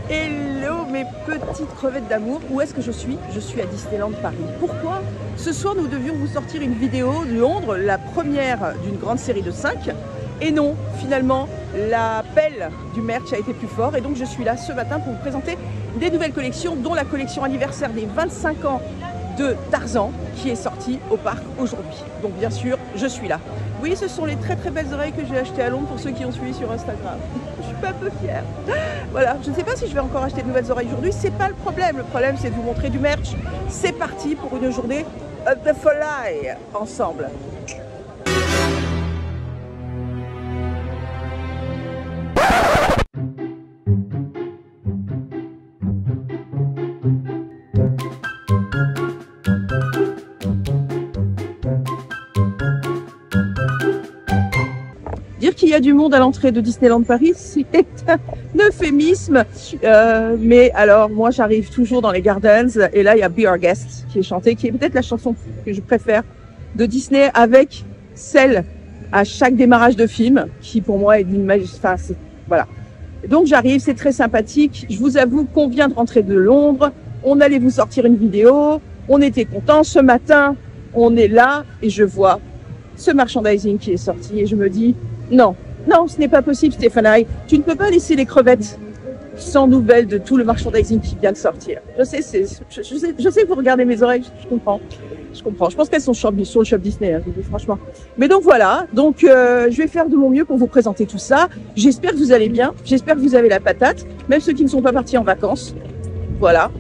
Hello mes petites crevettes d'amour, où est-ce que je suis? Je suis à Disneyland Paris. Pourquoi? Ce soir nous devions vous sortir une vidéo de Londres, la première d'une grande série de 5. Et non, finalement, l'appel du merch a été plus fort et donc je suis là ce matin pour vous présenter des nouvelles collections, dont la collection anniversaire des 25 ans de Tarzan qui est sortie au parc aujourd'hui. Donc bien sûr, je suis là. Oui, ce sont les très belles oreilles que j'ai achetées à Londres pour ceux qui ont suivi sur Instagram. Je suis pas un peu fière. Voilà, je ne sais pas si je vais encore acheter de nouvelles oreilles aujourd'hui, c'est pas le problème. Le problème, c'est de vous montrer du merch. C'est parti pour une journée de folie ensemble. Dire qu'il y a du monde à l'entrée de Disneyland Paris, c'est un euphémisme. Mais alors, moi, j'arrive toujours dans les Gardens et là, il y a Be Our Guest qui est chantée, qui est peut-être la chanson que je préfère de Disney avec celle à chaque démarrage de film, qui pour moi est d'une magie. Enfin, voilà. Donc, j'arrive, c'est très sympathique. Je vous avoue qu'on vient de rentrer de Londres. On allait vous sortir une vidéo. On était contents. Ce matin, on est là et je vois ce merchandising qui est sorti et je me dis, non, ce n'est pas possible, Stéphane. Tu ne peux pas laisser les crevettes sans nouvelles de tout le merchandising qui vient de sortir. Je sais que vous regardez mes oreilles, je comprends. Je pense qu'elles sont sur le shop Disney, hein, franchement. Mais donc voilà, je vais faire de mon mieux pour vous présenter tout ça. J'espère que vous allez bien, j'espère que vous avez la patate, même ceux qui ne sont pas partis en vacances. Voilà,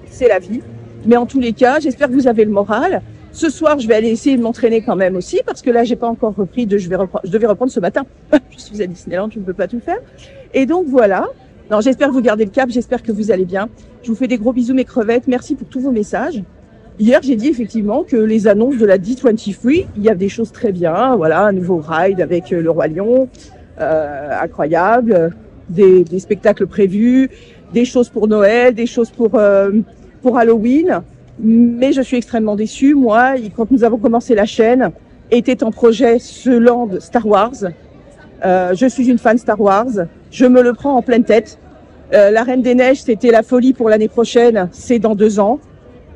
c'est la vie. Mais en tous les cas, j'espère que vous avez le moral. Ce soir, je vais aller essayer de m'entraîner quand même aussi, parce que là, j'ai pas encore repris, je devais reprendre ce matin. Je suis à Disneyland, je ne peux pas tout faire. Et donc voilà. Non, j'espère que vous gardez le cap, j'espère que vous allez bien. Je vous fais des gros bisous mes crevettes, merci pour tous vos messages. Hier, j'ai dit effectivement que les annonces de la D23, il y a des choses très bien. Voilà, un nouveau ride avec le Roi Lion, incroyable, des spectacles prévus, des choses pour Noël, des choses pour Halloween. Mais je suis extrêmement déçue. Moi, quand nous avons commencé la chaîne, était en projet ce land Star Wars. Je suis une fan Star Wars. Je me le prends en pleine tête. La Reine des Neiges, c'était la folie pour l'année prochaine. C'est dans 2 ans.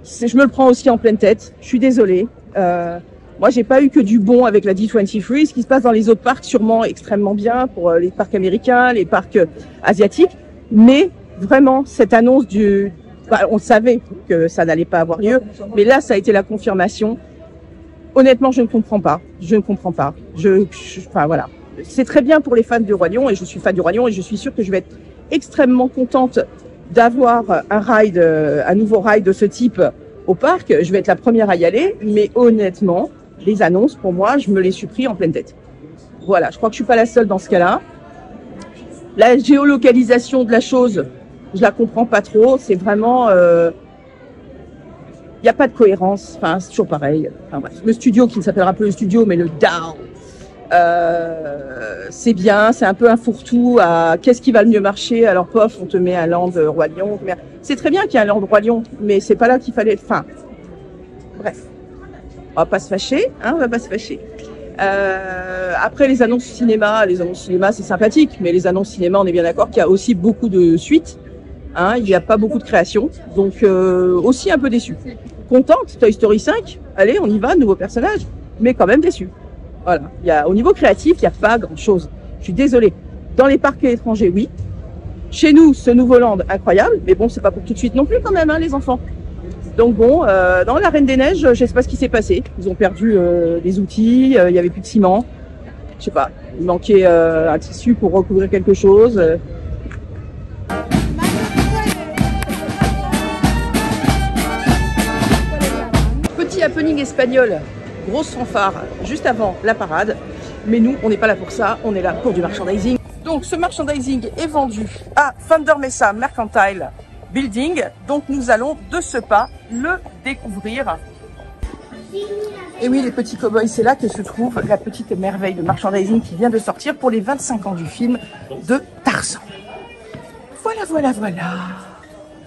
Je me le prends aussi en pleine tête. Je suis désolée. Moi, j'ai pas eu que du bon avec la D23. Ce qui se passe dans les autres parcs, sûrement extrêmement bien pour les parcs américains, les parcs asiatiques. Mais vraiment, cette annonce on savait que ça n'allait pas avoir lieu, mais là, ça a été la confirmation. Honnêtement, je ne comprends pas. Enfin, voilà. C'est très bien pour les fans du Roi Lion, et je suis fan du Roi Lion, et je suis sûre que je vais être extrêmement contente d'avoir un nouveau ride de ce type au parc. Je vais être la première à y aller, mais honnêtement, les annonces, pour moi, je me les suis pris en pleine tête. Voilà, je crois que je suis pas la seule dans ce cas-là. La géolocalisation de la chose, je la comprends pas trop. C'est vraiment, il n'y a pas de cohérence. Enfin, c'est toujours pareil. Enfin, bref. Le studio, qui ne s'appellera plus le studio, mais le DAO, c'est bien. C'est un peu un fourre-tout à qu'est-ce qui va le mieux marcher. Alors, pof, on te met un land Roi Lion. C'est très bien qu'il y ait un land Roi Lion, mais c'est pas là qu'il fallait. Enfin, bref. On va pas se fâcher, hein. On va pas se fâcher. Après les annonces cinéma, c'est sympathique, mais les annonces cinéma, on est bien d'accord qu'il y a aussi beaucoup de suites. Hein, il n'y a pas beaucoup de création, donc aussi un peu déçu. Contente, Toy Story 5, allez, on y va, nouveau personnage, mais quand même déçu. Voilà. Au niveau créatif, il n'y a pas grand-chose. Je suis désolée. Dans les parcs étrangers, oui. Chez nous, ce nouveau land, incroyable, mais bon, c'est pas pour tout de suite non plus quand même, hein, les enfants. Donc bon, dans la Reine des Neiges, je sais pas ce qui s'est passé. Ils ont perdu des outils, il y avait plus de ciment. Je sais pas, il manquait un tissu pour recouvrir quelque chose. Petit happening espagnol, grosse fanfare juste avant la parade. Mais nous, on n'est pas là pour ça, on est là pour du merchandising. Donc ce merchandising est vendu à Thunder Mesa Mercantile Building. Donc nous allons de ce pas le découvrir. Et oui, les petits cow-boys, c'est là que se trouve la petite merveille de merchandising qui vient de sortir pour les 25 ans du film de Tarzan. Voilà.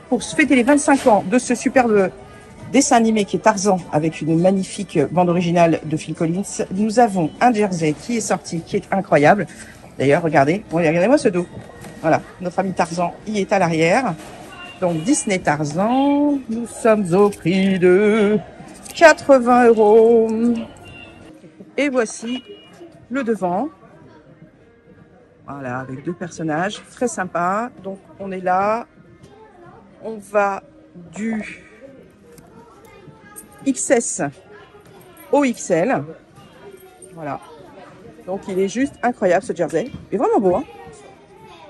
Pour se fêter les 25 ans de ce superbe dessin animé qui est Tarzan, avec une magnifique bande originale de Phil Collins, nous avons un jersey qui est sorti, qui est incroyable. D'ailleurs, regardez-moi ce dos. Voilà, notre ami Tarzan y est à l'arrière. Donc Disney Tarzan, nous sommes au prix de 80 €. Et voici le devant. Voilà, avec deux personnages, très sympa. Donc on est là, on va du XS au XL. Voilà. Donc il est juste incroyable ce jersey. Il est vraiment beau, hein.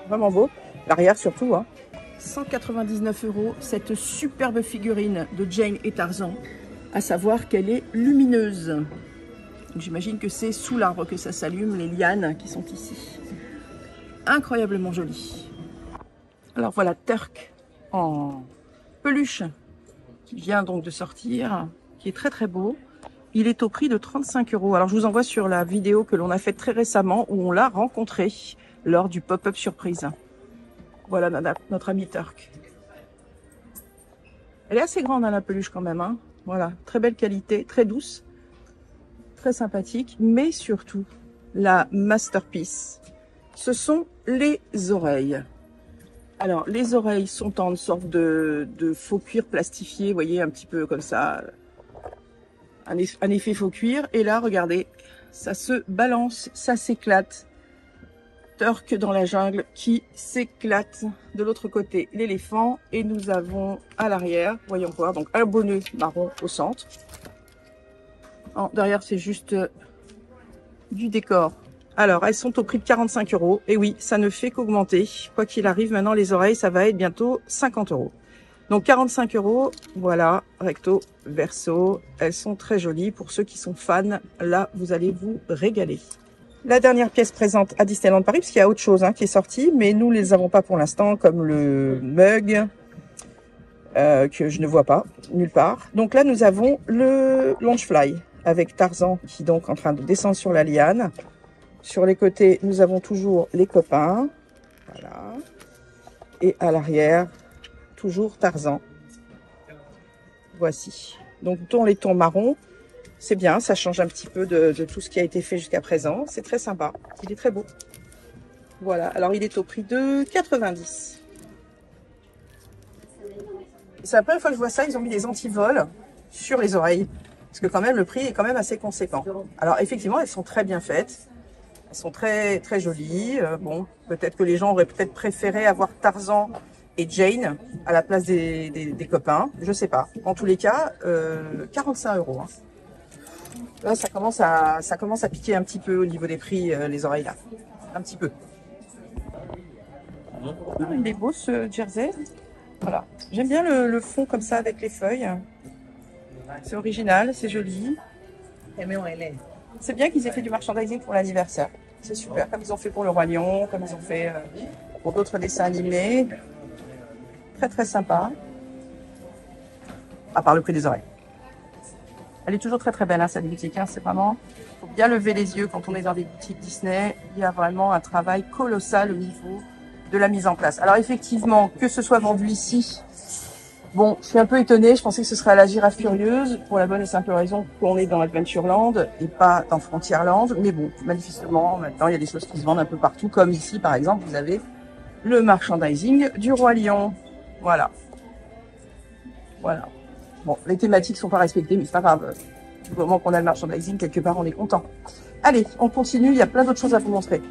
Vraiment beau. L'arrière surtout, hein. 199 €, cette superbe figurine de Jane et Tarzan, à savoir qu'elle est lumineuse. J'imagine que c'est sous l'arbre que ça s'allume, les lianes qui sont ici. Incroyablement jolie. Alors voilà, Turk en peluche qui vient donc de sortir, qui est très très beau. Il est au prix de 35 €. Alors je vous envoie sur la vidéo que l'on a faite très récemment où on l'a rencontré lors du pop-up surprise. Voilà notre ami Turk. Elle est assez grande, hein, la peluche quand même, hein. Voilà, très belle qualité, très douce, très sympathique, mais surtout la masterpiece, ce sont les oreilles. Alors les oreilles sont en sorte de faux cuir plastifié, vous voyez, un petit peu comme ça, un effet faux cuir. Et là, regardez, ça se balance, ça s'éclate. Turk dans la jungle qui s'éclate. De l'autre côté, l'éléphant. Et nous avons à l'arrière, voyons voir, donc un bonnet marron au centre. Derrière, c'est juste du décor. Alors, elles sont au prix de 45 €. Et oui, ça ne fait qu'augmenter. Quoi qu'il arrive, maintenant, les oreilles, ça va être bientôt 50 €. Donc, 45 €, voilà, recto, verso. Elles sont très jolies. Pour ceux qui sont fans, là, vous allez vous régaler. La dernière pièce présente à Disneyland Paris, parce qu'il y a autre chose, hein, qui est sortie, mais nous ne les avons pas pour l'instant, comme le mug, que je ne vois pas nulle part. Donc là, nous avons le Launchfly, avec Tarzan qui est donc en train de descendre sur la liane. Sur les côtés, nous avons toujours les copains. Voilà. Et à l'arrière, toujours Tarzan. Voici. Donc dans les tons marrons. C'est bien, ça change un petit peu de tout ce qui a été fait jusqu'à présent. C'est très sympa. Il est très beau. Voilà. Alors, il est au prix de 90. C'est la première fois que je vois ça. Ils ont mis des antivols sur les oreilles. Parce que quand même, le prix est quand même assez conséquent. Alors, effectivement, elles sont très bien faites. Elles sont très, très jolies. Bon, peut-être que les gens auraient peut-être préféré avoir Tarzan et Jane à la place des copains. Je sais pas. En tous les cas, 45 €. Hein. Là, ça commence à piquer un petit peu au niveau des prix, les oreilles là. Un petit peu. Il est beau ce jersey. Voilà. J'aime bien le fond comme ça avec les feuilles. C'est original, c'est joli. C'est bien qu'ils aient fait du merchandising pour l'anniversaire. C'est super, comme ils ont fait pour le Roi Lion, comme ils ont fait pour d'autres dessins animés. Très très sympa. À part le prix des oreilles. Elle est toujours très très belle, hein, cette boutique. Hein. C'est vraiment, faut bien lever les yeux quand on est dans des boutiques Disney. Il y a vraiment un travail colossal au niveau de la mise en place. Alors effectivement, que ce soit vendu ici, bon, je suis un peu étonnée. Je pensais que ce serait à la Girafe Curieuse pour la bonne et simple raison qu'on est dans Adventureland et pas dans Frontierland. Mais bon, manifestement, maintenant il y a des choses qui se vendent un peu partout, comme ici par exemple, vous avez le merchandising du Roi Lion. Voilà. Voilà. Bon, les thématiques sont pas respectées, mais c'est pas grave. Du moment qu'on a le merchandising, quelque part, on est content. Allez, on continue. Il y a plein d'autres choses à vous montrer.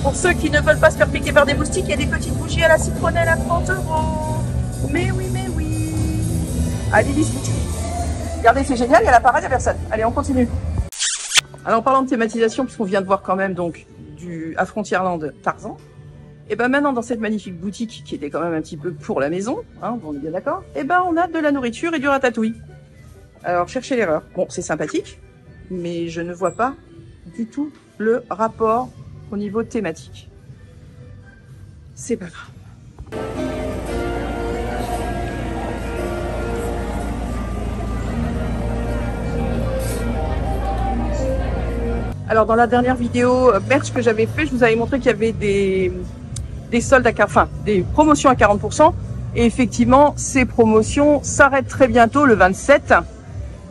Pour ceux qui ne veulent pas se faire piquer par des moustiques, il y a des petites bougies à la citronnelle à 30 €. Mais oui, mais oui. Allez, bisous. Regardez, c'est génial. Il y a la parade, il n'y a personne. Allez, on continue. Alors, en parlant de thématisation, puisqu'on vient de voir quand même donc à Frontierland Tarzan, et ben maintenant dans cette magnifique boutique qui était quand même un petit peu pour la maison, hein, on est bien d'accord, et ben on a de la nourriture et du ratatouille. Alors cherchez l'erreur. Bon, c'est sympathique, mais je ne vois pas du tout le rapport au niveau thématique. C'est pas grave. Alors dans la dernière vidéo merch que j'avais fait, je vous avais montré qu'il y avait des soldes enfin des promotions à 40%. Et effectivement, ces promotions s'arrêtent très bientôt le 27.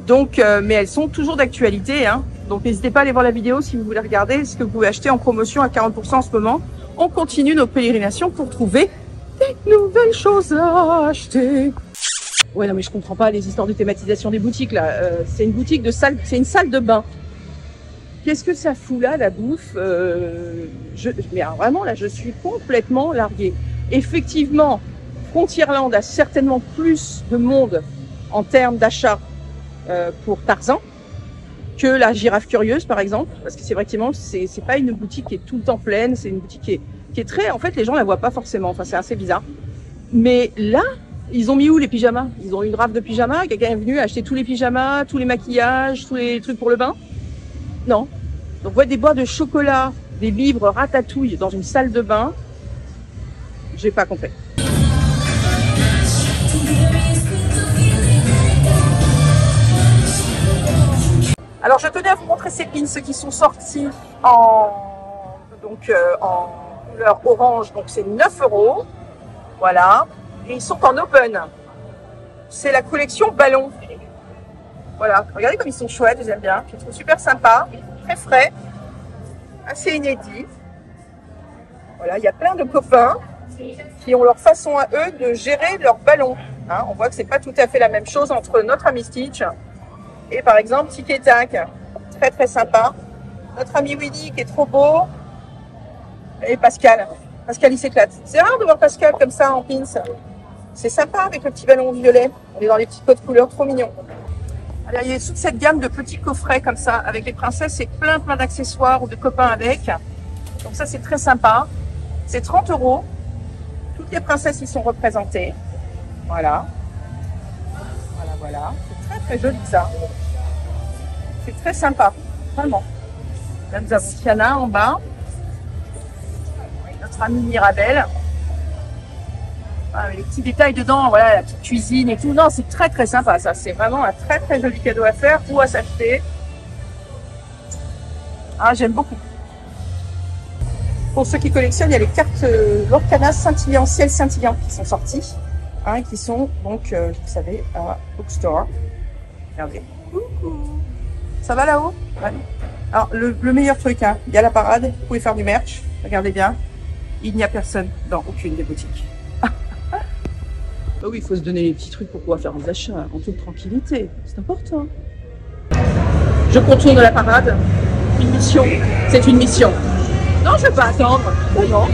Donc, mais elles sont toujours d'actualité, hein. Donc n'hésitez pas à aller voir la vidéo si vous voulez regarder ce que vous pouvez acheter en promotion à 40% en ce moment. on continue nos pérégrinations pour trouver des nouvelles choses à acheter. Ouais, non, mais je comprends pas les histoires de thématisation des boutiques, là. C'est une boutique de salle, c'est une salle de bain. Qu'est-ce que ça fout là, la bouffe? Mais alors, vraiment, là, je suis complètement larguée. Effectivement, Frontierland a certainement plus de monde en termes d'achat pour Tarzan que la Girafe Curieuse, par exemple. Parce que c'est vrai que c'est pas une boutique qui est tout le temps pleine, c'est une boutique qui est très... En fait, les gens la voient pas forcément, enfin, c'est assez bizarre. Mais là, ils ont mis où les pyjamas? Ils ont une rafle de pyjamas? Quelqu'un est venu acheter tous les pyjamas, tous les maquillages, tous les trucs pour le bain? Non. Donc, des boîtes de chocolat, des livres ratatouille dans une salle de bain, j'ai pas compris. Alors, je tenais à vous montrer ces pins qui sont sortis en couleur orange. Donc, c'est 9 €. Voilà. Et ils sont en open. C'est la collection ballon. Voilà. Regardez comme ils sont chouettes, j'aime bien. Je les trouve super sympas, très frais, assez inédits. Voilà. Il y a plein de copains qui ont leur façon à eux de gérer leur ballon. Hein, on voit que c'est pas tout à fait la même chose entre notre ami Stitch et par exemple Tic et Tac, très très sympa. Notre ami Willy qui est trop beau. Et Pascal. Pascal il s'éclate. C'est rare de voir Pascal comme ça en pins. C'est sympa avec le petit ballon violet. On est dans les petits codes couleurs trop mignons. Alors, il y a toute cette gamme de petits coffrets comme ça avec les princesses et plein d'accessoires ou de copains avec. Donc ça c'est très sympa. C'est 30 €. Toutes les princesses y sont représentées. Voilà. Voilà, voilà. C'est très très joli ça. C'est très sympa, vraiment. Là, nous avons Tiana en bas. Notre amie Mirabelle. Ah, les petits détails dedans, voilà, la petite cuisine et tout. Non, c'est très très sympa ça. C'est vraiment un très très joli cadeau à faire ou à s'acheter. Ah, j'aime beaucoup. Pour ceux qui collectionnent, il y a les cartes Lorcana scintillant, ciel scintillant qui sont sorties. Hein, qui sont donc, vous savez, à Bookstore. Regardez. Coucou. Ça va là-haut? Ouais. Alors, le meilleur truc, hein, il y a la parade, vous pouvez faire du merch. Regardez bien. Il n'y a personne dans aucune des boutiques. Bah oui, il faut se donner les petits trucs pour pouvoir faire des achats en toute tranquillité. C'est important. Je contourne la parade. Une mission. C'est une mission. Non, je ne vais pas attendre. Oh non.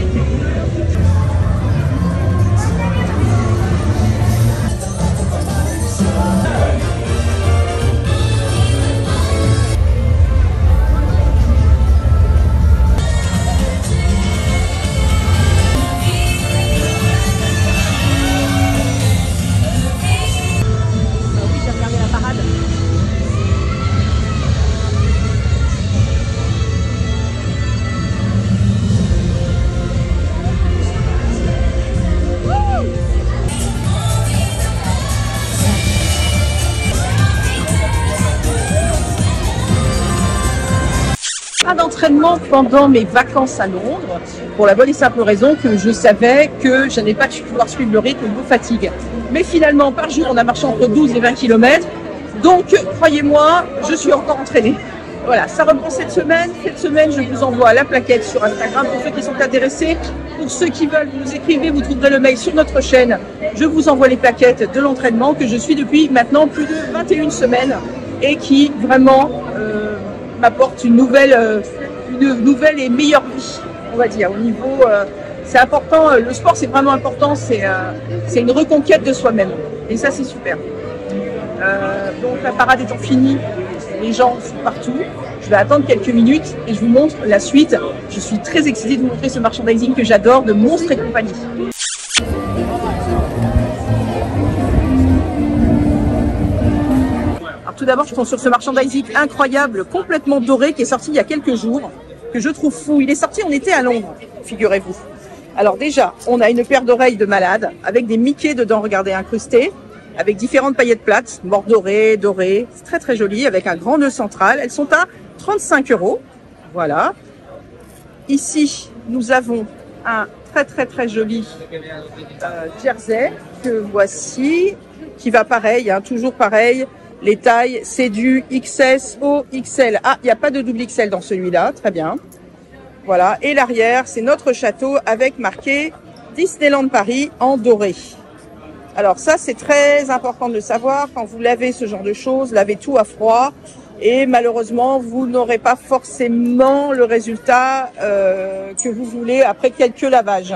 D'entraînement pendant mes vacances à Londres pour la bonne et simple raison que je savais que je n'allais pas pouvoir suivre le rythme de fatigue. Mais finalement, par jour, on a marché entre 12 et 20 km. Donc, croyez-moi, je suis encore entraînée. Voilà, ça reprend cette semaine. Cette semaine, je vous envoie la plaquette sur Instagram pour ceux qui sont intéressés. Pour ceux qui veulent, vous nous écrivez, vous trouverez le mail sur notre chaîne. Je vous envoie les plaquettes de l'entraînement que je suis depuis maintenant plus de 21 semaines et qui vraiment m'apporte une nouvelle et meilleure vie, on va dire. Au niveau, c'est important, le sport c'est vraiment important, c'est une reconquête de soi-même. Et ça c'est super. Donc la parade étant finie, les gens sont partout. Je vais attendre quelques minutes et je vous montre la suite. Je suis très excitée de vous montrer ce merchandising que j'adore, de Monstres et compagnie. Alors tout d'abord, je tombe sur ce merchandising incroyable, complètement doré, qui est sorti il y a quelques jours, que je trouve fou. Il est sorti en été à Londres, figurez-vous. Alors déjà, on a une paire d'oreilles de malade, avec des Mickey dedans, regardez, incrustés, avec différentes paillettes plates, mordorées, dorées. C'est très très joli, avec un grand nœud central. Elles sont à 35 €. Voilà. Ici, nous avons un très très très joli jersey que voici, qui va pareil, hein, toujours pareil. Les tailles, c'est du XS, O, XL. Ah, il n'y a pas de double XL dans celui-là, très bien. Voilà. Et l'arrière, c'est notre château avec marqué Disneyland Paris en doré. Alors ça, c'est très important de le savoir. Quand vous lavez ce genre de choses, lavez tout à froid. Et malheureusement, vous n'aurez pas forcément le résultat que vous voulez après quelques lavages.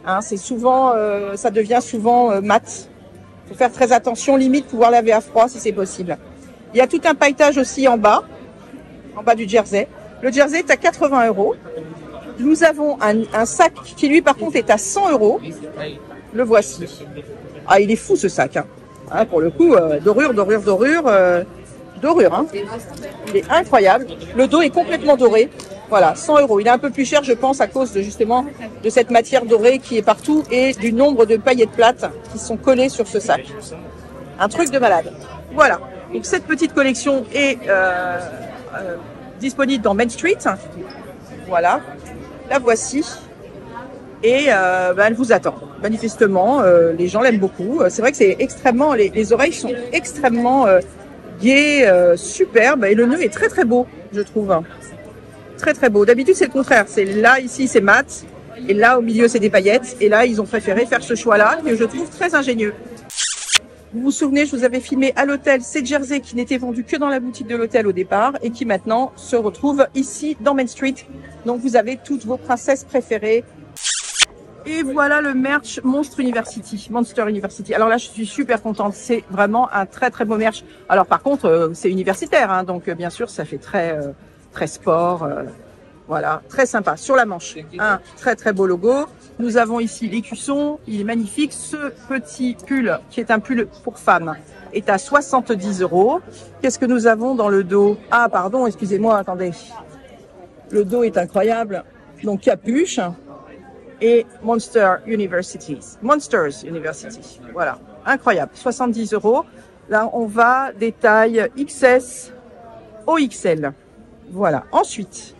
Hein, c'est souvent, ça devient souvent mat. Il faut faire très attention, limite pouvoir laver à froid si c'est possible. Il y a tout un pailletage aussi en bas du jersey. Le jersey est à 80 €. Nous avons un sac qui lui par contre est à 100 €. Le voici. Ah, il est fou ce sac. Hein. Hein, pour le coup, dorure. Hein. Il est incroyable. Le dos est complètement doré. Voilà, 100 €. Il est un peu plus cher, je pense, à cause de justement de cette matière dorée qui est partout et du nombre de paillettes plates qui sont collées sur ce sac. Un truc de malade. Voilà. Donc cette petite collection est disponible dans Main Street. Voilà. La voici. Et elle vous attend. Manifestement, les gens l'aiment beaucoup. C'est vrai que c'est extrêmement, les oreilles sont extrêmement gaies, superbes. Et le nœud est très très beau, je trouve. Très très beau. D'habitude, c'est le contraire. C'est là, ici, c'est mat. Et là, au milieu, c'est des paillettes. Et là, ils ont préféré faire ce choix-là, que je trouve très ingénieux. Vous vous souvenez, je vous avais filmé à l'hôtel ces jerseys qui n'étaient vendus que dans la boutique de l'hôtel au départ et qui maintenant se retrouvent ici dans Main Street. Donc, vous avez toutes vos princesses préférées. Et voilà le merch Monster University. Alors là, je suis super contente. C'est vraiment un très très beau merch. Alors par contre, c'est universitaire, hein, donc bien sûr, ça fait très très sport. Voilà, très sympa. Sur la manche, un très très beau logo. Nous avons ici l'écusson. Il est magnifique. Ce petit pull, qui est un pull pour femmes, est à 70 €. Qu'est-ce que nous avons dans le dos? Ah pardon, excusez-moi, attendez. Le dos est incroyable. Donc capuche. Et Monsters University. Voilà, incroyable, 70 €. Là, on va des tailles XS au XL. Voilà. Ensuite,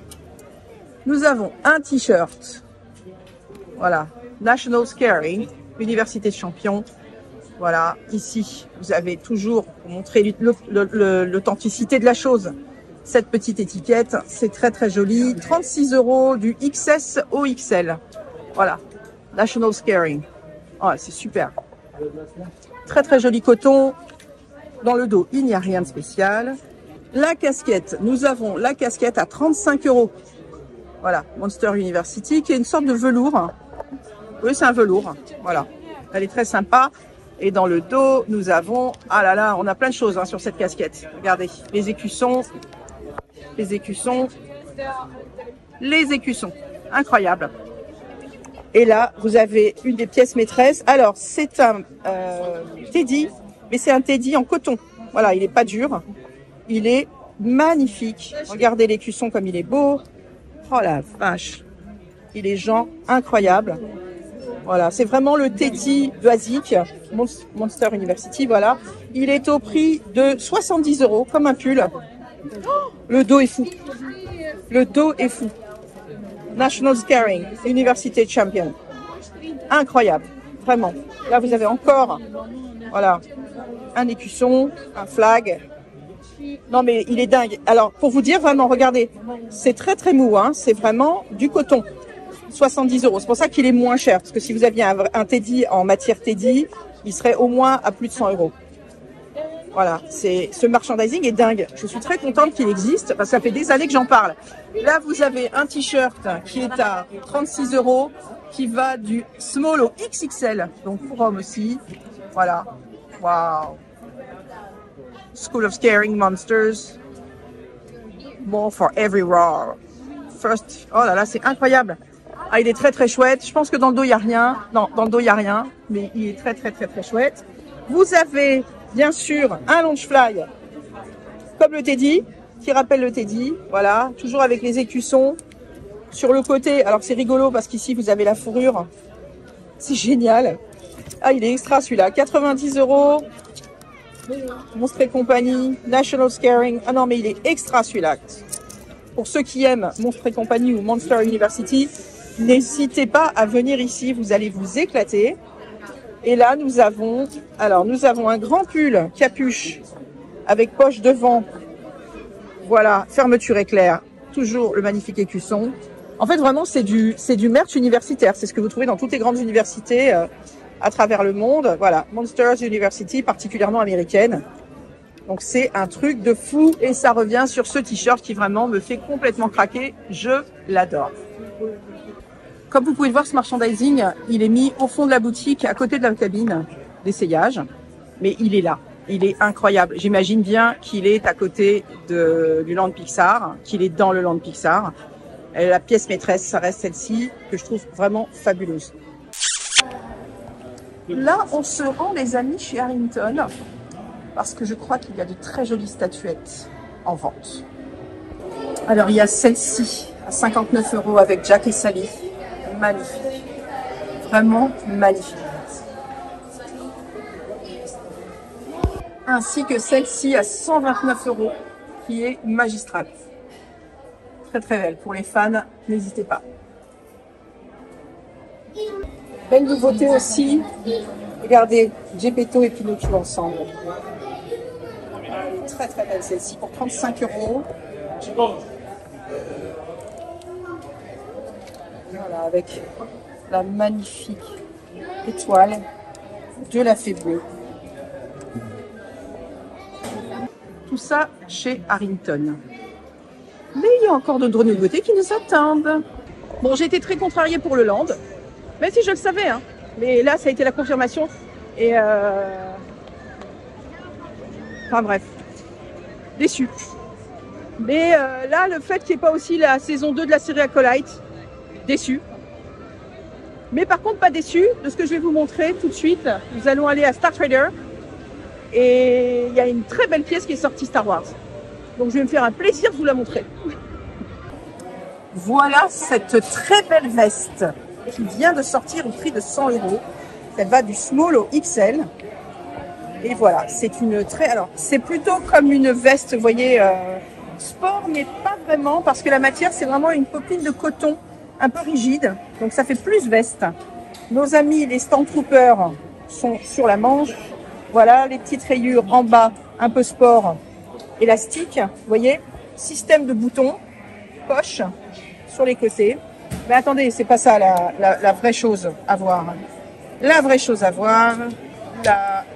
nous avons un t-shirt. Voilà, National Scaring, Université de Champion. Voilà, ici, vous avez toujours, pour montrer l'authenticité de la chose, cette petite étiquette. C'est très très joli. 36 € du XS au XL. Voilà, National Scaring. Oh, c'est super. Très très joli coton. Dans le dos, il n'y a rien de spécial. La casquette, nous avons la casquette à 35 €. Voilà, Monster University, qui est une sorte de velours. Oui, c'est un velours. Voilà, elle est très sympa. Et dans le dos, nous avons... Ah là là, on a plein de choses hein, sur cette casquette. Regardez, les écussons. Incroyable. Et là, vous avez une des pièces maîtresses. Alors, c'est un teddy, mais c'est un teddy en coton. Voilà, il n'est pas dur. Il est magnifique. Regardez l'écusson comme il est beau. Oh la vache. Il est genre incroyable. Voilà, c'est vraiment le teddy basique. Monster University, voilà. Il est au prix de 70 €, comme un pull. Oh, le dos est fou. Le dos est fou. National Scaring, Université de Champion. Incroyable, vraiment. Là, vous avez encore, voilà, un écusson, un flag. Non, mais il est dingue. Alors, pour vous dire, vraiment, regardez, c'est très, très mou, hein. C'est vraiment du coton. 70 €. C'est pour ça qu'il est moins cher. Parce que si vous aviez un teddy en matière teddy, il serait au moins à plus de 100 €. Voilà, ce merchandising est dingue. Je suis très contente qu'il existe parce que ça fait des années que j'en parle. Là, vous avez un t-shirt qui est à 36 € qui va du small au XXL, donc pour hommes aussi. Voilà. Wow. School of Scaring Monsters. More for every raw. First. Oh là là, c'est incroyable. Ah, il est très très chouette. Je pense que dans le dos, il n'y a rien. Non, dans le dos, il n'y a rien. Mais il est très très très très chouette. Vous avez... bien sûr, un Loungefly, comme le teddy, qui rappelle le teddy. Voilà, toujours avec les écussons. Sur le côté, alors c'est rigolo parce qu'ici, vous avez la fourrure. C'est génial. Ah, il est extra celui-là. 90 €. Monstres et compagnie, National Scaring. Ah non, mais il est extra celui-là. Pour ceux qui aiment Monstres et compagnie ou Monster University, n'hésitez pas à venir ici. Vous allez vous éclater. Et là, nous avons un grand pull capuche avec poche devant. Voilà, fermeture éclair. Toujours le magnifique écusson. En fait, vraiment, c'est du merch universitaire. C'est ce que vous trouvez dans toutes les grandes universités à travers le monde. Voilà, Monsters University, particulièrement américaine. Donc, c'est un truc de fou. Et ça revient sur ce t-shirt qui vraiment me fait complètement craquer. Je l'adore. Comme vous pouvez le voir, ce merchandising, il est mis au fond de la boutique, à côté de la cabine d'essayage. Mais il est là. Il est incroyable. J'imagine bien qu'il est à côté du Land Pixar, qu'il est dans le Land Pixar. Et la pièce maîtresse, ça reste celle-ci, que je trouve vraiment fabuleuse. Là, on se rend, les amis, chez Harrington, parce que je crois qu'il y a de très jolies statuettes en vente. Alors, il y a celle-ci, à 59 € avec Jack et Sally. Magnifique. Vraiment magnifique. Ainsi que celle-ci à 129 €, qui est magistrale. Très très belle. Pour les fans, n'hésitez pas. Belle nouveauté aussi. Regardez, Geppetto et Pinocchio ensemble. Elle est très très belle celle-ci pour 35 €. Voilà, avec la magnifique étoile de la fée bleue. Tout ça chez Harrington. Mais il y a encore d'autres nouveautés qui nous attendent. Bon, j'ai été très contrariée pour le Land, même si je le savais, hein. Mais là, ça a été la confirmation. Et enfin bref, déçu. Mais là, le fait qu'il n'y ait pas aussi la saison 2 de la série Acolyte, déçu. Mais par contre, pas déçu de ce que je vais vous montrer tout de suite. Nous allons aller à Star Trader. Et il y a une très belle pièce qui est sortie Star Wars. Donc je vais me faire un plaisir de vous la montrer. Voilà cette très belle veste qui vient de sortir au prix de 100 €. Elle va du small au XL. Et voilà, c'est une très... Alors, c'est plutôt comme une veste, vous voyez, sport, mais pas vraiment, parce que la matière, c'est vraiment une popeline de coton un peu rigide. Donc ça fait plus veste. Nos amis, les Stormtroopers, sont sur la manche. Voilà, les petites rayures en bas, un peu sport, élastique, vous voyez, système de boutons, poche sur les côtés. Mais attendez, c'est pas ça la vraie chose à voir. La vraie chose à voir,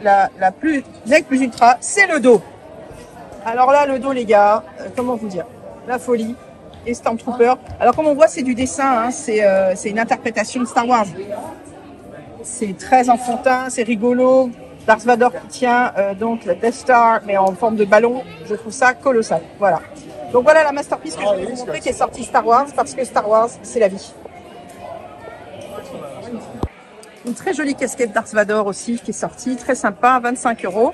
la plus ultra, c'est le dos. Alors là, le dos, les gars, comment vous dire, la folie. Et Stormtrooper. Alors comme on voit, c'est du dessin, hein, c'est une interprétation de Star Wars. C'est très enfantin, c'est rigolo. Darth Vader qui tient donc la Death Star, mais en forme de ballon. Je trouve ça colossal. Voilà. Donc voilà la masterpiece que je vais vous montrer qui est sortie Star Wars, parce que Star Wars, c'est la vie. Une très jolie casquette Darth Vader aussi qui est sortie, très sympa, 25 €.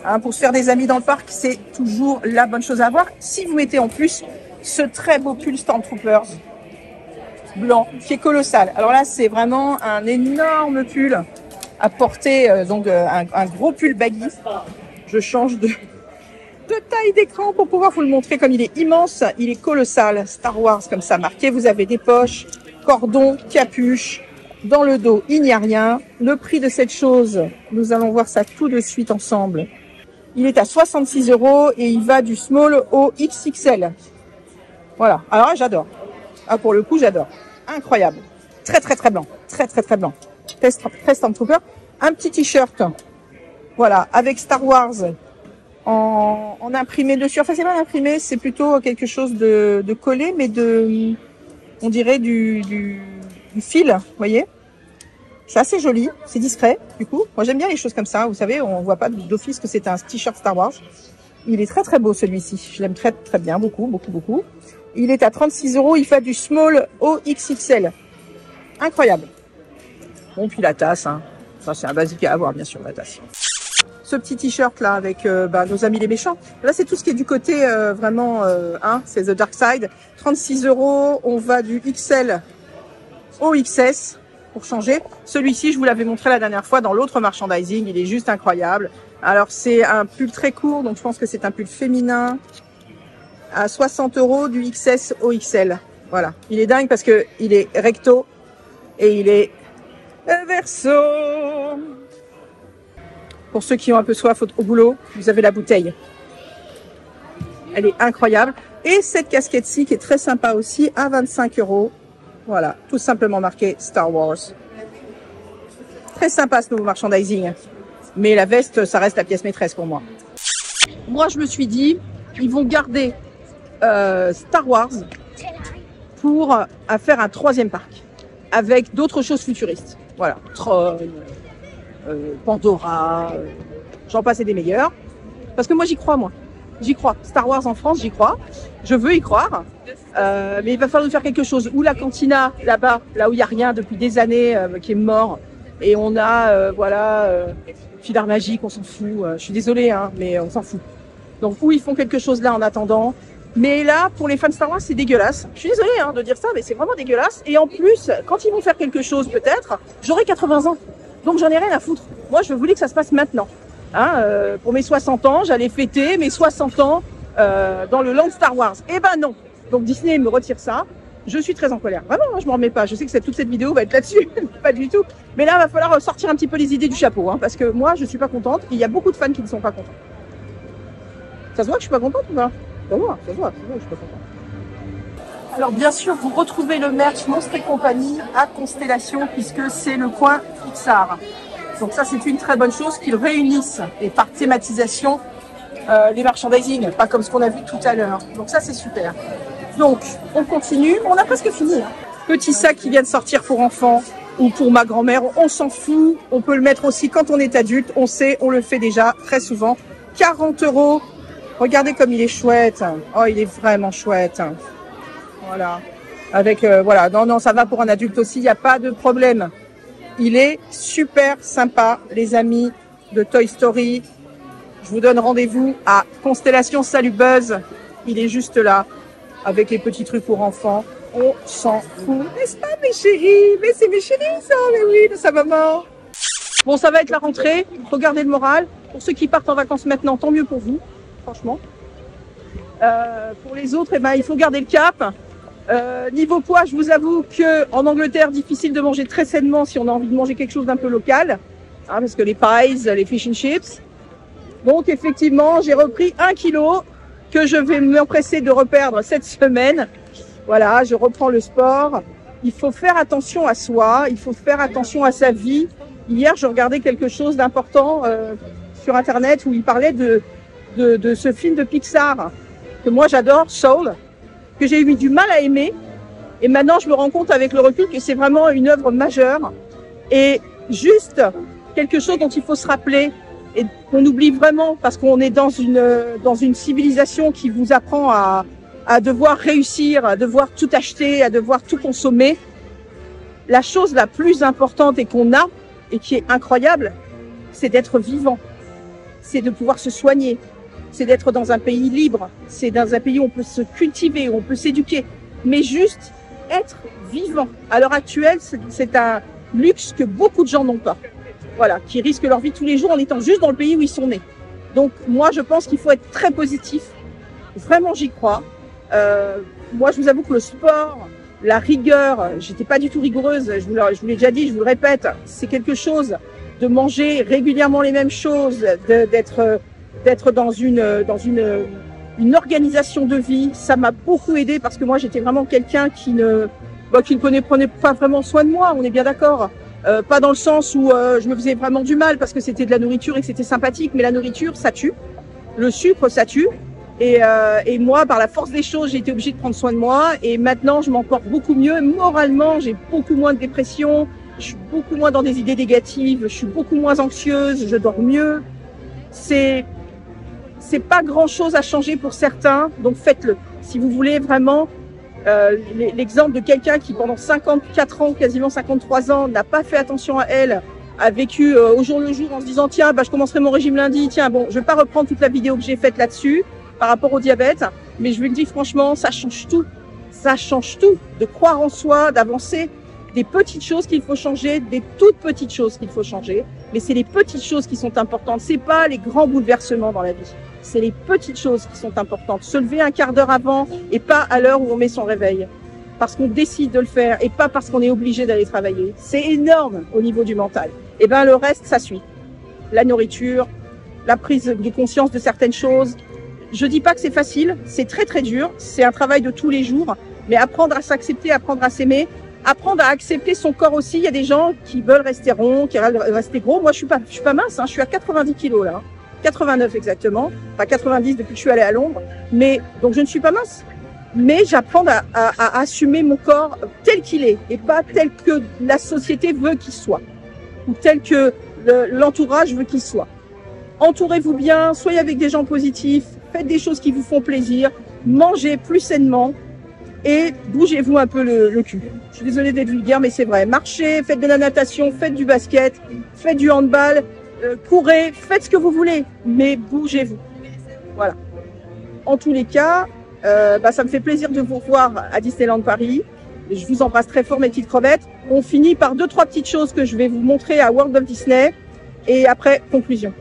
Hein, pour se faire des amis dans le parc, c'est toujours la bonne chose à avoir. Si vous mettez en plus ce très beau pull Stormtroopers blanc qui est colossal. Alors là, c'est vraiment un énorme pull à porter, un gros pull baggy. Je change de taille d'écran pour pouvoir vous le montrer comme il est immense, il est colossal. Star Wars comme ça marqué, vous avez des poches, cordon, capuche. Dans le dos, il n'y a rien. Le prix de cette chose, nous allons voir ça tout de suite ensemble. Il est à 66 € et il va du small au XXL. Voilà, alors là, j'adore. Ah, pour le coup, j'adore. Incroyable. Très, très, très blanc. Très, très, très blanc. Très Stormtrooper. Un petit t-shirt. Voilà, avec Star Wars en imprimé dessus. Enfin, c'est pas imprimé, c'est plutôt quelque chose de collé, mais on dirait du fil, vous voyez. C'est assez joli, c'est discret, du coup. Moi, j'aime bien les choses comme ça. Vous savez, on voit pas d'office que c'est un t-shirt Star Wars. Il est très, très beau, celui-ci. Je l'aime très, très bien. Beaucoup, beaucoup, beaucoup. Il est à 36 €. Il fait du small au XXL. Incroyable. Bon, puis la tasse, hein. Ça, c'est un basique à avoir, bien sûr, la tasse. Ce petit t-shirt là avec nos amis les méchants. Là, c'est tout ce qui est du côté vraiment, c'est The Dark Side. 36 €. On va du XL au XS pour changer. Celui-ci, je vous l'avais montré la dernière fois dans l'autre merchandising. Il est juste incroyable. Alors, c'est un pull très court, donc je pense que c'est un pull féminin à 60 € du XS au XL. Voilà. Il est dingue parce que il est recto et il est verso. Pour ceux qui ont un peu soif au boulot, vous avez la bouteille. Elle est incroyable. Et cette casquette-ci qui est très sympa aussi à 25 €. Voilà, tout simplement marqué Star Wars. Très sympa ce nouveau merchandising. Mais la veste, ça reste la pièce maîtresse pour moi. Moi, je me suis dit, ils vont garder Star Wars pour faire un 3e parc avec d'autres choses futuristes. Voilà, Tron, Pandora, j'en passe et des meilleurs. Parce que moi, j'y crois, moi. J'y crois. Star Wars en France, j'y crois. Je veux y croire. Mais il va falloir nous faire quelque chose. Ou la cantina, là-bas, là où il n'y a rien depuis des années, qui est mort. Et on a, fil d'art magique, on s'en fout. Je suis désolée, hein, mais on s'en fout. Donc, où ils font quelque chose là en attendant. Mais là, pour les fans de Star Wars, c'est dégueulasse. Je suis désolée hein, de dire ça, mais c'est vraiment dégueulasse. Et en plus, quand ils vont faire quelque chose, peut-être, j'aurai 80 ans. Donc, j'en ai rien à foutre. Moi, je voulais que ça se passe maintenant. Hein, pour mes 60 ans, j'allais fêter mes 60 ans dans le land Star Wars. Eh ben non. Donc, Disney me retire ça. Je suis très en colère. Vraiment, hein, je m'en remets pas. Je sais que toute cette vidéo va être là-dessus. Pas du tout. Mais là, il va falloir sortir un petit peu les idées du chapeau. Hein, parce que moi, je suis pas contente. Il y a beaucoup de fans qui ne sont pas contents. Ça se voit que je suis pas contente ou pas? Ça se voit que je suis pas contente. Alors bien sûr, vous retrouvez le merch Monstres et compagnie à Constellation puisque c'est le coin Pixar. Donc ça, c'est une très bonne chose qu'ils réunissent et par thématisation les merchandising, pas comme ce qu'on a vu tout à l'heure. Donc ça, c'est super. Donc, on continue. On a presque fini. Hein. Petit sac qui vient de sortir pour enfants ou pour ma grand-mère, on s'en fout. On peut le mettre aussi quand on est adulte. On sait, on le fait déjà très souvent. 40 €. Regardez comme il est chouette. Oh, il est vraiment chouette. Voilà. Avec, voilà. Non, ça va pour un adulte aussi. Il n'y a pas de problème. Il est super sympa, les amis de Toy Story. Je vous donne rendez-vous à Constellation Salut Buzz. Il est juste là, avec les petits trucs pour enfants. On s'en fout, n'est-ce pas mes chéris? Mais c'est mes chéris ça, mais oui, de sa maman. Bon, ça va être la rentrée. Regardez le moral. Pour ceux qui partent en vacances maintenant, tant mieux pour vous, franchement. Pour les autres, eh ben, il faut garder le cap. Niveau poids, je vous avoue que en Angleterre, difficile de manger très sainement si on a envie de manger quelque chose d'un peu local, hein, parce que les pies, les fish and chips. Donc effectivement, j'ai repris 1 kilo que je vais m'empresser de reperdre cette semaine. Voilà, je reprends le sport. Il faut faire attention à soi, il faut faire attention à sa vie. Hier, je regardais quelque chose d'important sur Internet où il parlait de ce film de Pixar que moi j'adore, Soul, que j'ai eu du mal à aimer. Et maintenant, je me rends compte avec le recul que c'est vraiment une œuvre majeure et juste quelque chose dont il faut se rappeler et qu'on oublie vraiment parce qu'on est dans une civilisation qui vous apprend à devoir réussir, à devoir tout acheter, à devoir tout consommer. La chose la plus importante et qu'on a et qui est incroyable, c'est d'être vivant, c'est de pouvoir se soigner, c'est d'être dans un pays libre, c'est dans un pays où on peut se cultiver, où on peut s'éduquer, mais juste être vivant. À l'heure actuelle, c'est un luxe que beaucoup de gens n'ont pas. Voilà, qui risquent leur vie tous les jours en étant juste dans le pays où ils sont nés. Donc moi, je pense qu'il faut être très positif. Vraiment, j'y crois. Moi, je vous avoue que le sport, la rigueur, j'étais pas du tout rigoureuse. Je vous l'ai déjà dit, je vous le répète, c'est quelque chose de manger régulièrement les mêmes choses, d'être dans une organisation de vie. Ça m'a beaucoup aidé parce que moi, j'étais vraiment quelqu'un qui ne prenait pas vraiment soin de moi. On est bien d'accord. Pas dans le sens où je me faisais vraiment du mal parce que c'était de la nourriture et que c'était sympathique, mais la nourriture, ça tue. Le sucre, ça tue. Et moi, par la force des choses, j'ai été obligée de prendre soin de moi. Et maintenant, je m'en porte beaucoup mieux. Moralement, j'ai beaucoup moins de dépression. Je suis beaucoup moins dans des idées négatives. Je suis beaucoup moins anxieuse. Je dors mieux. C'est pas grand-chose à changer pour certains. Donc, faites-le. Si vous voulez vraiment l'exemple de quelqu'un qui, pendant 54 ans, quasiment 53 ans, n'a pas fait attention à elle, a vécu au jour le jour en se disant « Tiens, je commencerai mon régime lundi. Tiens, bon, je vais pas reprendre toute la vidéo que j'ai faite là-dessus. » par rapport au diabète, mais je vous le dis franchement, ça change tout. Ça change tout. De croire en soi, d'avancer, des petites choses qu'il faut changer, des toutes petites choses qu'il faut changer, mais c'est les petites choses qui sont importantes. C'est pas les grands bouleversements dans la vie. C'est les petites choses qui sont importantes. Se lever un quart d'heure avant et pas à l'heure où on met son réveil. Parce qu'on décide de le faire et pas parce qu'on est obligé d'aller travailler. C'est énorme au niveau du mental. Et ben, le reste, ça suit. La nourriture, la prise de conscience de certaines choses. Je dis pas que c'est facile, c'est très très dur, c'est un travail de tous les jours, mais apprendre à s'accepter, apprendre à s'aimer, apprendre à accepter son corps aussi. Il y a des gens qui veulent rester ronds, qui veulent rester gros. Moi, je suis pas mince, hein, je suis à 90 kilos là. 89 exactement. Enfin, 90 depuis que je suis allée à Londres. Mais, donc je ne suis pas mince. Mais j'apprends à assumer mon corps tel qu'il est et pas tel que la société veut qu'il soit. Ou tel que l'entourage veut qu'il soit. Entourez-vous bien, soyez avec des gens positifs, faites des choses qui vous font plaisir, mangez plus sainement et bougez-vous un peu le cul. Je suis désolée d'être vulgaire, mais c'est vrai. Marchez, faites de la natation, faites du basket, faites du handball, courez, faites ce que vous voulez, mais bougez-vous. Voilà. En tous les cas, ça me fait plaisir de vous revoir à Disneyland Paris. Je vous embrasse très fort, mes petites crevettes. On finit par 2-3 petites choses que je vais vous montrer à World of Disney. Et après, conclusion.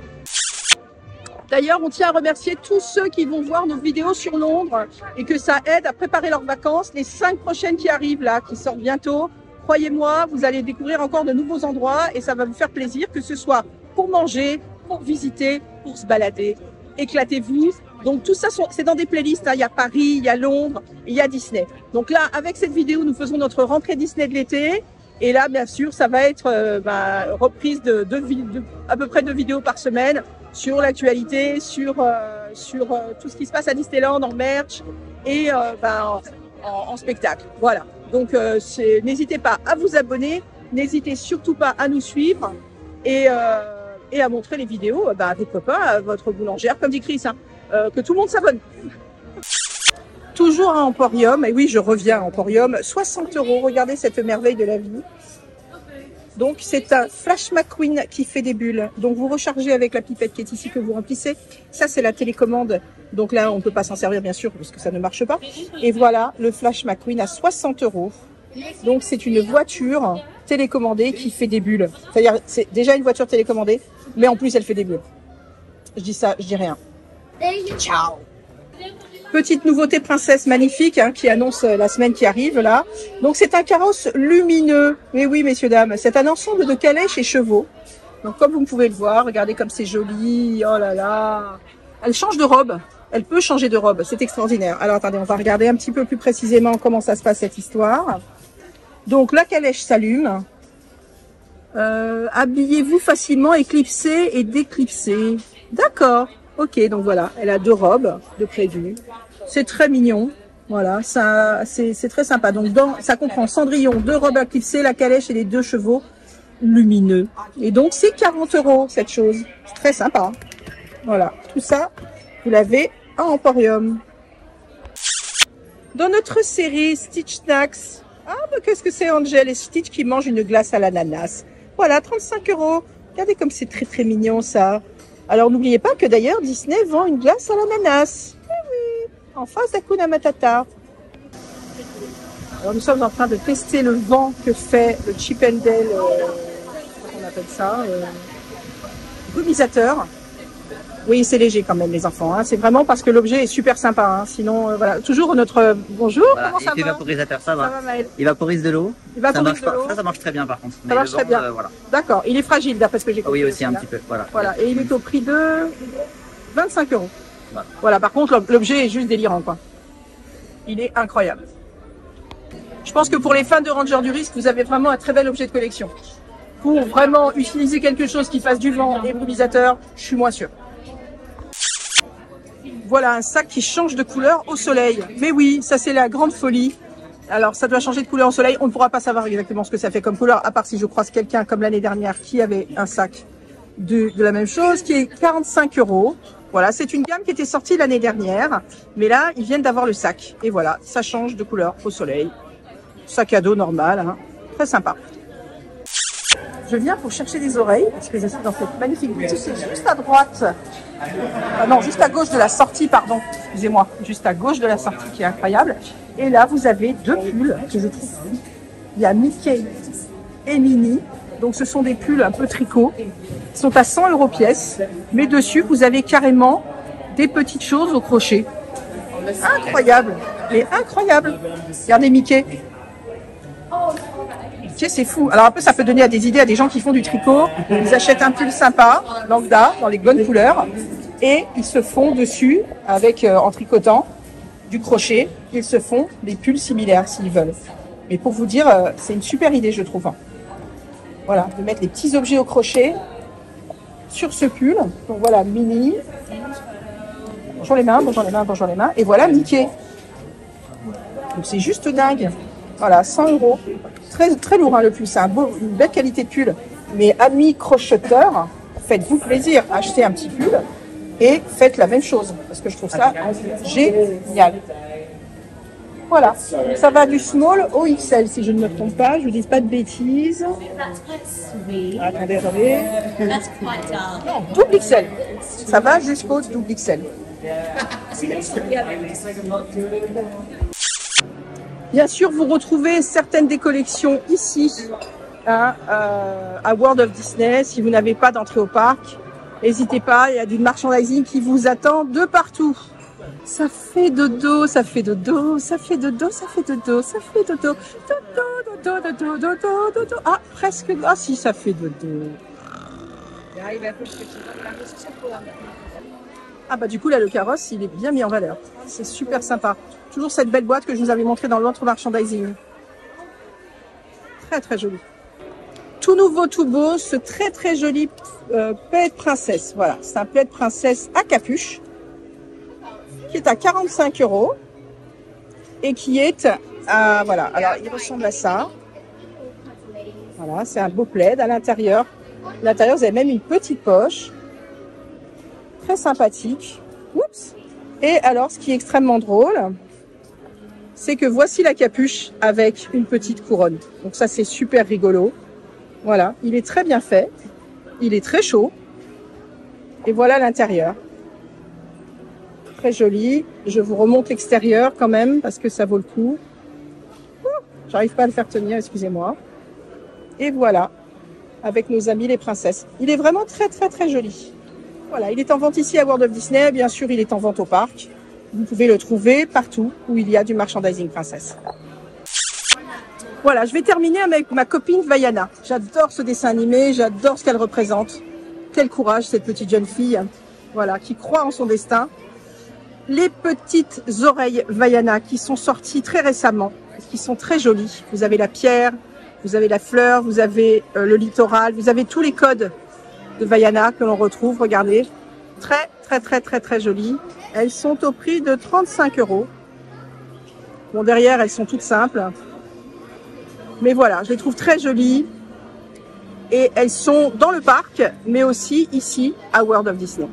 D'ailleurs, on tient à remercier tous ceux qui vont voir nos vidéos sur Londres et que ça aide à préparer leurs vacances. Les 5 prochaines qui arrivent là, qui sortent bientôt. Croyez-moi, vous allez découvrir encore de nouveaux endroits et ça va vous faire plaisir, que ce soit pour manger, pour visiter, pour se balader. Éclatez-vous. Donc tout ça, c'est dans des playlists. Hein. Il y a Paris, il y a Londres, et il y a Disney. Donc là, avec cette vidéo, nous faisons notre rentrée Disney de l'été. Et là, bien sûr, ça va être reprise de à peu près 2 vidéos par semaine sur l'actualité, sur tout ce qui se passe à Disneyland en merch et en spectacle. Voilà. Donc n'hésitez pas à vous abonner, n'hésitez surtout pas à nous suivre et à montrer les vidéos à vos copains, à votre boulangère, comme dit Chris, hein, que tout le monde s'abonne. Toujours à Emporium, et oui, je reviens à Emporium, 60 €, regardez cette merveille de la vie. Donc, c'est un Flash McQueen qui fait des bulles. Donc, vous rechargez avec la pipette qui est ici que vous remplissez. Ça, c'est la télécommande. Donc là, on ne peut pas s'en servir, bien sûr, parce que ça ne marche pas. Et voilà, le Flash McQueen à 60 €. Donc, c'est une voiture télécommandée qui fait des bulles. C'est-à-dire, c'est déjà une voiture télécommandée, mais en plus, elle fait des bulles. Je dis ça, je dis rien. Ciao! Petite nouveauté princesse magnifique hein, qui annonce la semaine qui arrive là. Donc c'est un carrosse lumineux. Mais oui messieurs dames, c'est un ensemble de calèches et chevaux. Donc comme vous pouvez le voir, regardez comme c'est joli. Oh là là. Elle change de robe. Elle peut changer de robe. C'est extraordinaire. Alors attendez, on va regarder un petit peu plus précisément comment ça se passe cette histoire. Donc la calèche s'allume. Habillez-vous facilement, éclipsé et déclipsé. D'accord. Ok, donc voilà, elle a 2 robes de prévu. C'est très mignon. Voilà, ça, c'est très sympa. Donc, ça comprend Cendrillon, 2 robes à clipser, la calèche et les 2 chevaux lumineux. Et donc, c'est 40 € cette chose. C'est très sympa. Voilà, tout ça, vous l'avez à Emporium. Dans notre série Stitch Snacks, mais qu'est-ce que c'est Angel et Stitch qui mangent une glace à l'ananas. Voilà, 35 €. Regardez comme c'est très très mignon ça. Alors, n'oubliez pas que d'ailleurs, Disney vend une glace à l'ananas. Eh oui, en face d'Hakuna Matata. Alors, nous sommes en train de tester le vent que fait le Chip 'n Dale, comment on appelle ça, gommisateur. Oui, c'est léger quand même, les enfants. Hein. C'est vraiment parce que l'objet est super sympa. Hein. Sinon, voilà. Toujours notre bonjour. Voilà. Comment ça va? Évaporisateur, ça va. Ça va, Maël? Il vaporise de l'eau. Ça marche pas. Ça marche très bien par contre. Ça marche très bien. Voilà. D'accord. Il est fragile d'après ce que j'ai compris. Oui, aussi un petit peu. Voilà. Voilà. Et il est au prix de 25 €. Voilà. Par contre, l'objet est juste délirant, quoi. Il est incroyable. Je pense que pour les fans de Ranger du Risque, vous avez vraiment un très bel objet de collection. Pour vraiment utiliser quelque chose qui fasse du vent et brumisateur, je suis moins sûre. Voilà un sac qui change de couleur au soleil. Mais oui, ça c'est la grande folie. Alors ça doit changer de couleur au soleil. On ne pourra pas savoir exactement ce que ça fait comme couleur, à part si je croise quelqu'un comme l'année dernière qui avait un sac de la même chose, qui est 45 €. Voilà, c'est une gamme qui était sortie l'année dernière. Mais là, ils viennent d'avoir le sac. Et voilà, ça change de couleur au soleil. Sac à dos normal, hein. Très sympa. Je viens pour chercher des oreilles, parce que je suis dans cette magnifique boutique. C'est juste à droite. Non, juste à gauche de la sortie, pardon. Excusez-moi. Juste à gauche de la sortie, qui est incroyable. Et là, vous avez 2 pulls que je trouve. Il y a Mickey et Minnie. Donc, ce sont des pulls un peu tricot. Ils sont à 100 € pièce. Mais dessus, vous avez carrément des petites choses au crochet. Incroyable. Mais incroyable. Regardez Mickey. C'est fou. Alors un peu, ça peut donner des idées à des gens qui font du tricot. Ils achètent un pull sympa, lambda, dans les bonnes couleurs, et ils se font dessus, avec en tricotant du crochet, ils se font des pulls similaires s'ils veulent. Mais pour vous dire, c'est une super idée, je trouve. Voilà, de mettre les petits objets au crochet sur ce pull. Donc voilà, Minnie. Bonjour les mains, bonjour les mains, bonjour les mains. Et voilà Mickey. Donc c'est juste dingue. Voilà, 100 €. Très, très lourd hein, le pull. C'est une belle qualité de pull. Mais amis crocheteurs, faites-vous plaisir. Achetez un petit pull et faites la même chose. Parce que je trouve ça génial. Voilà, ça va du small au XL si je ne me trompe pas, je ne dis pas de bêtises. Attendez. Non, double XL. Ça va jusqu'au double XL. Bien sûr, vous retrouvez certaines des collections ici à World of Disney. Si vous n'avez pas d'entrée au parc, n'hésitez pas, il y a du merchandising qui vous attend de partout. Ça fait dodo, ça fait dodo, ça fait dodo, ça fait dodo, ça fait dodo, dodo. Ah, presque. Ah si, ça fait dodo. Ah bah du coup là le carrosse il est bien mis en valeur. C'est super sympa. Toujours cette belle boîte que je vous avais montrée dans l'autre merchandising. Très très joli. Tout nouveau, tout beau, ce très très joli plaid princesse. Voilà, c'est un plaid princesse à capuche qui est à 45 € et qui est à, voilà, alors il ressemble à ça. Voilà, c'est un beau plaid à l'intérieur. À l'intérieur, vous avez même une petite poche. Très sympathique. Oups. Et alors, ce qui est extrêmement drôle, c'est que voici la capuche avec une petite couronne. Donc ça, c'est super rigolo. Voilà, il est très bien fait. Il est très chaud. Et voilà l'intérieur. Très joli. Je vous remonte l'extérieur quand même parce que ça vaut le coup. J'arrive pas à le faire tenir, excusez-moi. Et voilà, avec nos amis les princesses. Il est vraiment très très très joli. Voilà, il est en vente ici à World of Disney. Bien sûr, il est en vente au parc. Vous pouvez le trouver partout où il y a du merchandising princesse. Voilà, je vais terminer avec ma copine Vaiana. J'adore ce dessin animé, j'adore ce qu'elle représente. Quel courage cette petite jeune fille, voilà, qui croit en son destin. Les petites oreilles Vaiana qui sont sorties très récemment, qui sont très jolies. Vous avez la pierre, vous avez la fleur, vous avez le littoral, vous avez tous les codes de Vaiana que l'on retrouve. Regardez, très très très très très jolies. Elles sont au prix de 35 €. Bon, derrière, elles sont toutes simples. Mais voilà, je les trouve très jolies. Et elles sont dans le parc, mais aussi ici à World of Disney.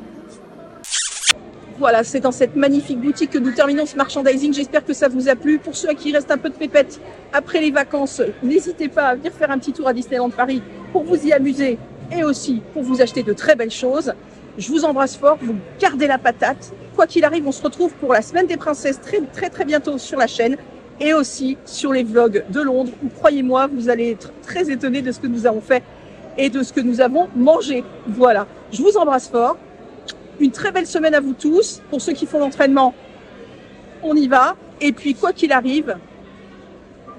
Voilà, c'est dans cette magnifique boutique que nous terminons ce merchandising. J'espère que ça vous a plu. Pour ceux à qui il reste un peu de pépette après les vacances, n'hésitez pas à venir faire un petit tour à Disneyland Paris pour vous y amuser et aussi pour vous acheter de très belles choses. Je vous embrasse fort, vous gardez la patate. Quoi qu'il arrive, on se retrouve pour la semaine des princesses très bientôt sur la chaîne et aussi sur les vlogs de Londres où, croyez-moi, vous allez être très étonnés de ce que nous avons fait et de ce que nous avons mangé. Voilà, je vous embrasse fort. Une très belle semaine à vous tous. Pour ceux qui font l'entraînement, on y va. Et puis, quoi qu'il arrive,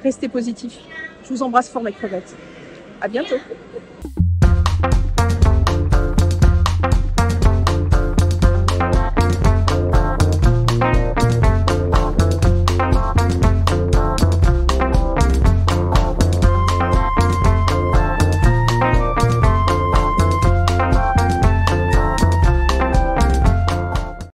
restez positifs. Je vous embrasse fort, mes crevettes. À bientôt.